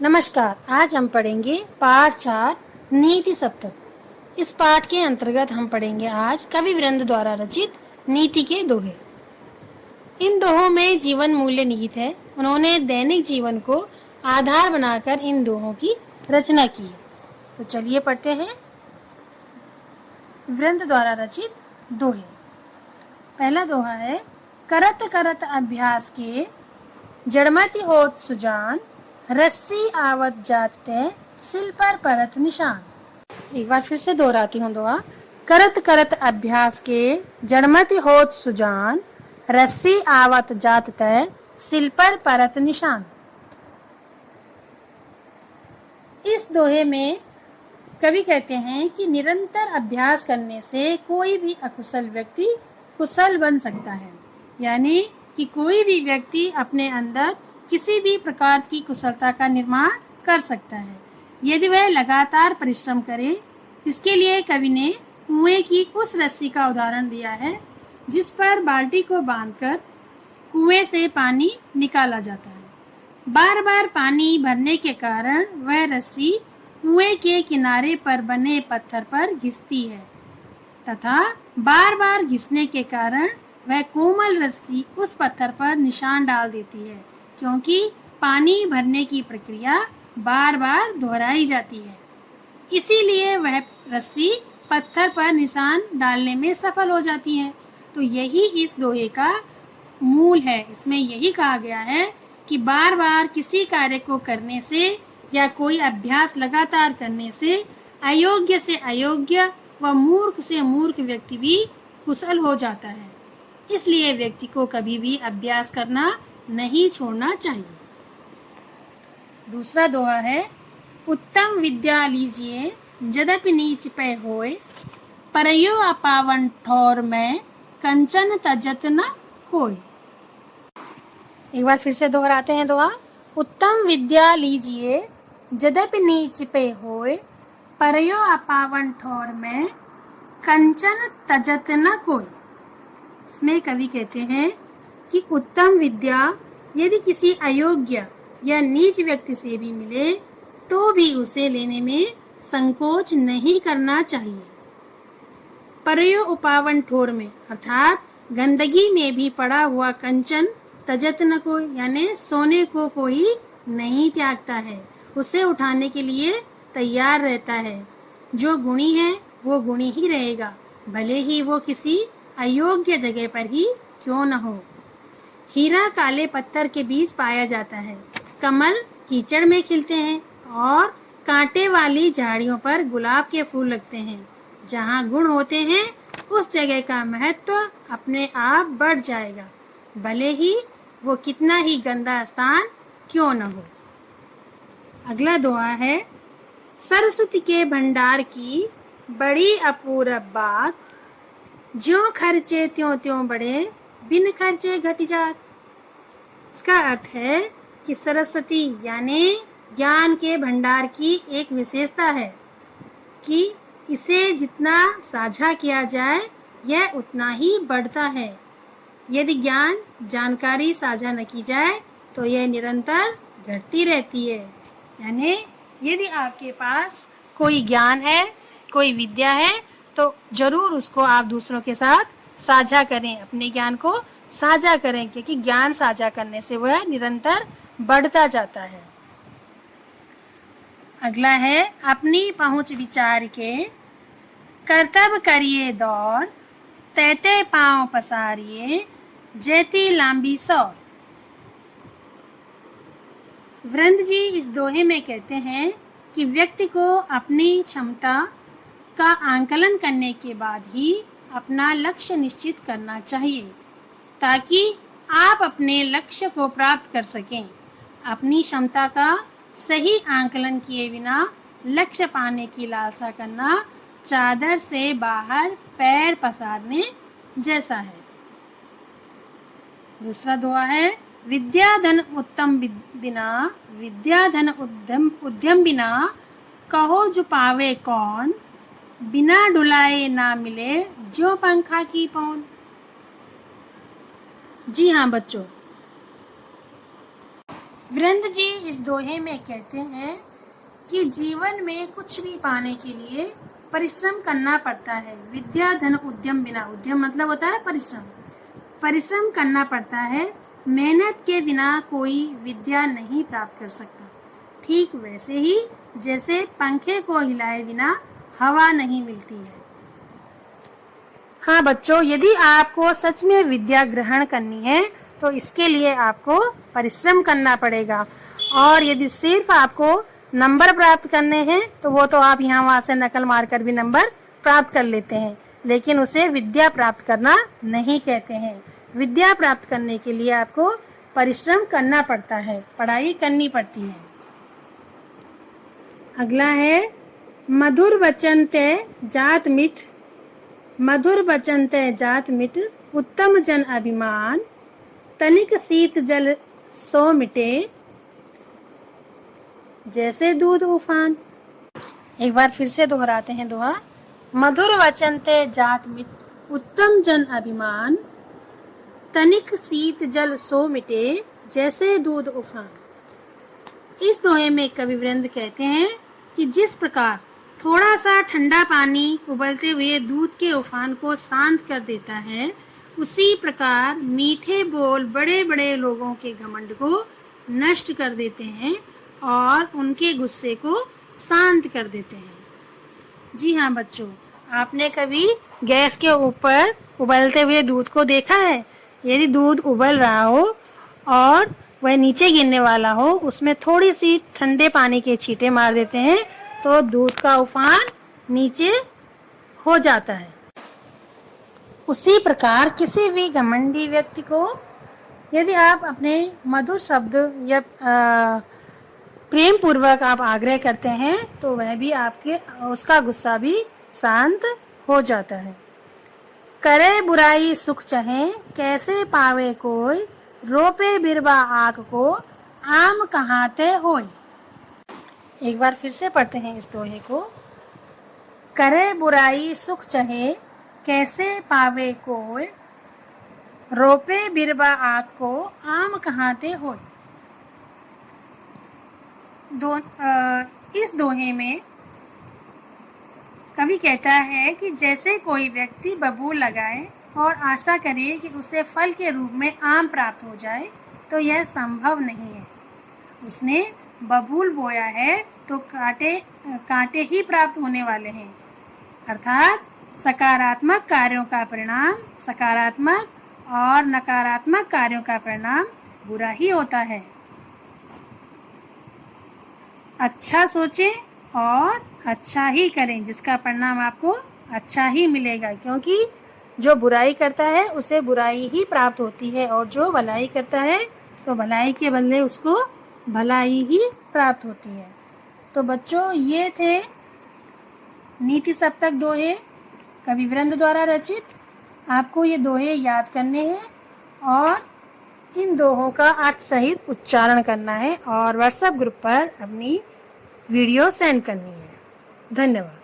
नमस्कार। आज हम पढ़ेंगे पाठ 4 नीति सप्तक। इस पाठ के अंतर्गत हम पढ़ेंगे आज कवि वृंद द्वारा रचित नीति के दोहे। इन दोहों में जीवन मूल्य निहित है। उन्होंने दैनिक जीवन को आधार बनाकर इन दोहों की रचना की है। तो चलिए पढ़ते हैं वृंद द्वारा रचित दोहे। पहला दोहा है, करत करत अभ्यास के जड़मति होत सुजान, रस्सी आवत जात तय सिल पर परत निशान। एक बार फिर से दोहराती हूँ दोहा। करत करत अभ्यास के जड़मति होत सुजान, रस्सी आवत जात तय सिल पर परत निशान। इस दोहे में कवि कहते हैं कि निरंतर अभ्यास करने से कोई भी अकुशल व्यक्ति कुशल बन सकता है। यानी कि कोई भी व्यक्ति अपने अंदर किसी भी प्रकार की कुशलता का निर्माण कर सकता है यदि वह लगातार परिश्रम करे। इसके लिए कवि ने कुएं की उस रस्सी का उदाहरण दिया है जिस पर बाल्टी को बांधकर कुएं से पानी निकाला जाता है। बार बार पानी भरने के कारण वह रस्सी कुएं के किनारे पर बने पत्थर पर घिसती है तथा बार बार घिसने के कारण वह कोमल रस्सी उस पत्थर पर निशान डाल देती है, क्योंकि पानी भरने की प्रक्रिया बार बार दोहराई जाती है। इसीलिए वह रस्सी पत्थर पर निशान डालने में सफल हो जाती है। तो यही इस दोहे का मूल है। इसमें यही कहा गया है कि बार बार किसी कार्य को करने से या कोई अभ्यास लगातार करने से अयोग्य से अयोग्य व मूर्ख से मूर्ख व्यक्ति भी कुशल हो जाता है। इसलिए व्यक्ति को कभी भी अभ्यास करना नहीं छोड़ना चाहिए। दूसरा दोहा है, उत्तम विद्या लीजिए यद्यपि नीच पे होए, परयो अपावन ठौर में कंचन तजत न कोई। एक बार फिर से दोहराते हैं दोहा। उत्तम विद्या लीजिए यद्यपि नीच पे होए, परयो अपावन ठौर में कंचन तजत न कोई। इसमें कवि कहते हैं कि उत्तम विद्या यदि किसी अयोग्य या नीच व्यक्ति से भी मिले तो भी उसे लेने में संकोच नहीं करना चाहिए। परयो उपावन ठोर में अर्थात गंदगी में भी पड़ा हुआ कंचन तजत न कोई, यानी सोने को कोई नहीं त्यागता है, उसे उठाने के लिए तैयार रहता है। जो गुणी है वो गुणी ही रहेगा, भले ही वो किसी अयोग्य जगह पर ही क्यों न हो। हीरा काले पत्थर के बीच पाया जाता है, कमल कीचड़ में खिलते हैं और कांटे वाली झाड़ियों पर गुलाब के फूल लगते हैं। जहाँ गुण होते हैं उस जगह का महत्व अपने आप बढ़ जाएगा, भले ही वो कितना ही गंदा स्थान क्यों न हो। अगला दोहा है, सरस्वती के भंडार की बड़ी अपूरब बात, ज्यों खर्चे त्यों त्यों बढ़े बिन खर्चे घट जात। इसका अर्थ है कि सरस्वती यानी ज्ञान के भंडार की एक विशेषता है कि इसे जितना साझा किया जाए यह उतना ही बढ़ता है। यदि ज्ञान जानकारी साझा न की जाए तो यह निरंतर घटती रहती है। यानी यदि आपके पास कोई ज्ञान है, कोई विद्या है, तो जरूर उसको आप दूसरों के साथ साझा करें, अपने ज्ञान को साझा करें, क्योंकि ज्ञान साझा करने से वह निरंतर बढ़ता जाता है। अगला है, अपनी पहुंच विचार के कर्तव्य करिए दौड़, तैते पांव पसारिए जैती लांबी सौर। वृंद जी इस दोहे में कहते हैं कि व्यक्ति को अपनी क्षमता का आंकलन करने के बाद ही अपना लक्ष्य निश्चित करना चाहिए ताकि आप अपने लक्ष्य को प्राप्त कर सकें। अपनी क्षमता का सही आंकलन किए बिना लक्ष्य पाने की लालसा करना चादर से बाहर पैर पसारने जैसा है। दूसरा दोहा है, विद्याधन उत्तम बिना विद्याधन उद्यम बिना कहो जो पावे कौन, बिना डुलाए ना मिले जो पंखा की पौन। जी हाँ बच्चों, वीरेंद्र जी इस दोहे में कहते हैं कि जीवन में कुछ भी पाने के लिए परिश्रम करना पड़ता है। विद्या धन उद्यम बिना, उद्यम मतलब होता है परिश्रम, परिश्रम करना पड़ता है। मेहनत के बिना कोई विद्या नहीं प्राप्त कर सकता। ठीक वैसे ही जैसे पंखे को हिलाए बिना हवा नहीं मिलती है। हाँ बच्चों, यदि आपको सच में विद्या ग्रहण करनी है तो इसके लिए आपको परिश्रम करना पड़ेगा। और यदि सिर्फ आपको नंबर प्राप्त करने हैं तो वो तो आप यहाँ वहाँ से नकल मारकर भी नंबर प्राप्त कर लेते हैं, लेकिन उसे विद्या प्राप्त करना नहीं कहते हैं। विद्या प्राप्त करने के लिए आपको परिश्रम करना पड़ता है, पढ़ाई करनी पड़ती है। अगला है मधुर वचन ते जात मिठ, मधुर वचन ते जात मिठ, उत्तम जन अभिमान, तनिक शीत जल सो मिटे, जैसे दूध उफान। एक बार फिर से दोहराते हैं दोहा। मधुर वचन ते जात मिठ, उत्तम जन अभिमान, तनिक शीत जल सो मिटे, जैसे दूध उफान। इस दोहे में कवि वीरेंद्र कहते हैं कि जिस प्रकार थोड़ा सा ठंडा पानी उबलते हुए दूध के उफान को शांत कर देता है, उसी प्रकार मीठे बोल बड़े बड़े लोगों के घमंड को नष्ट कर देते हैं और उनके गुस्से को शांत कर देते हैं। जी हाँ बच्चों, आपने कभी गैस के ऊपर उबलते हुए दूध को देखा है? यदि दूध उबल रहा हो और वह नीचे गिरने वाला हो, उसमें थोड़ी सी ठंडे पानी के छींटे मार देते हैं तो दूध का उफान नीचे हो जाता है। उसी प्रकार किसी भी घमंडी व्यक्ति को यदि आप अपने मधुर शब्द या प्रेम पूर्वक आप आग्रह करते हैं तो वह भी आपके उसका गुस्सा भी शांत हो जाता है। करे बुराई सुख चाहे कैसे पावे कोई, रोपे बिरबा आँख को आम कहाते होय। एक बार फिर से पढ़ते हैं इस दोहे को। करे बुराई सुख चाहे कैसे पावे कोई, रोपे बिरबा आँख को आम कहाते होय। इस दोहे में कवि कहता है कि जैसे कोई व्यक्ति बबूल लगाए और आशा करे कि उसे फल के रूप में आम प्राप्त हो जाए, तो यह संभव नहीं है। उसने बबूल बोया है तो कांटे ही प्राप्त होने वाले हैं। अर्थात सकारात्मक कार्यों का परिणाम सकारात्मक और नकारात्मक कार्यों का परिणाम बुरा ही होता है। अच्छा सोचें और अच्छा ही करें, जिसका परिणाम आपको अच्छा ही मिलेगा, क्योंकि जो बुराई करता है उसे बुराई ही प्राप्त होती है और जो भलाई करता है तो भलाई के बदले उसको भलाई ही प्राप्त होती है। तो बच्चों, ये थे नीति सप्तक दोहे कवि वीरेंद्र द्वारा रचित। आपको ये दोहे याद करने हैं और इन दोहों का अर्थ सहित उच्चारण करना है और व्हाट्सएप ग्रुप पर अपनी वीडियो सेंड करनी है। धन्यवाद।